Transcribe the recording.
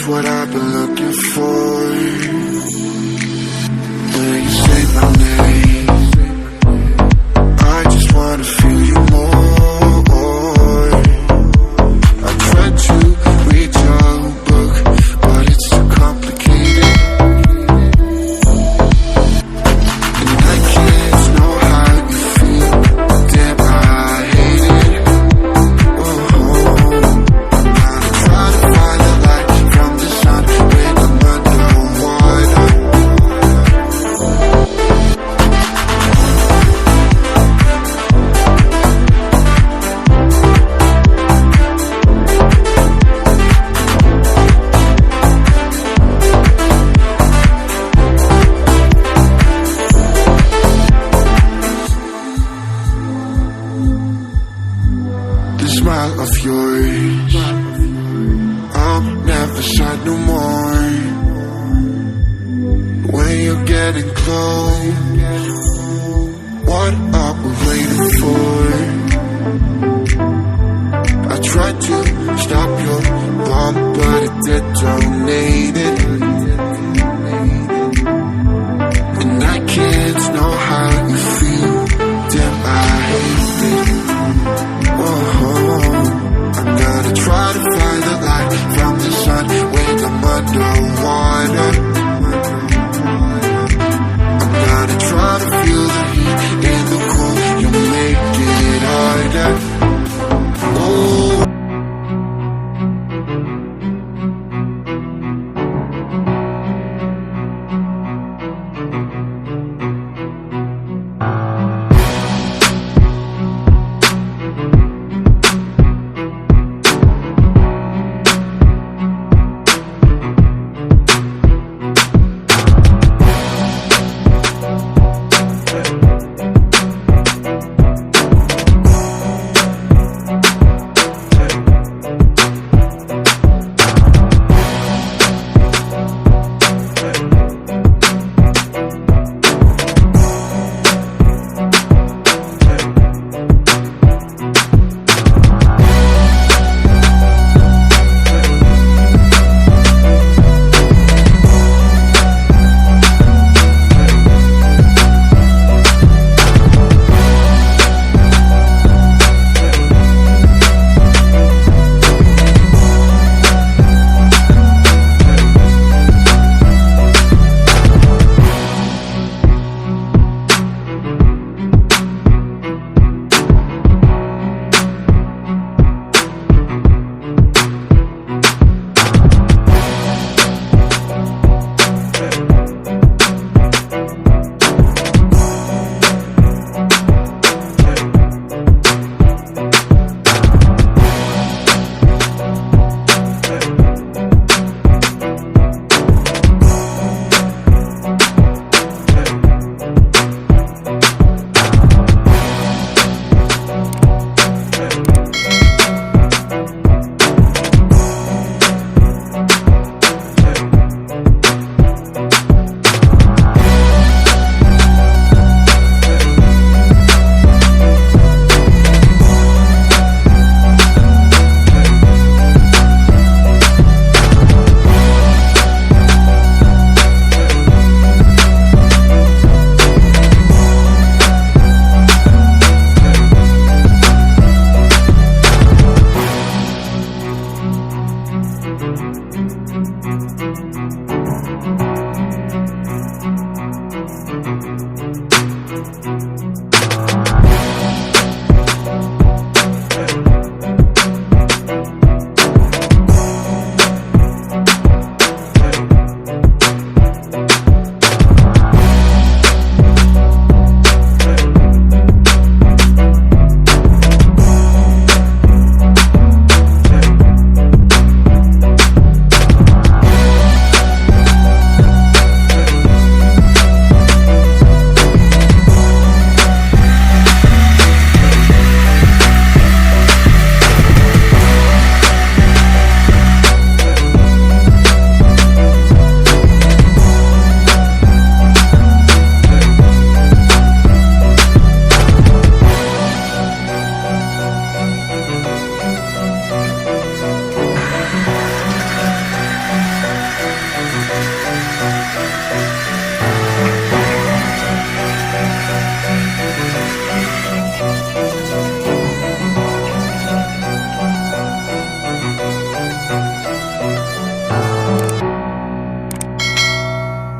what I've been looking for. When you say my name, I just wanna feel you more. I tried to read your book, but it's too complicated, and I can't know how you feel. Damn, I hate it. I'm gonna try to find the light from the sun when I'm underwater. The smile of yours, I'm never sad no more. When you're getting close, what are we waiting for? I tried to stop your bomb, but it detonated, and I can't know how you feel. Damn, I hate it. I'm gonna try to find the light from the sun when I'm underwater. I'm gonna try to feel the heat in the cold. You make it harder.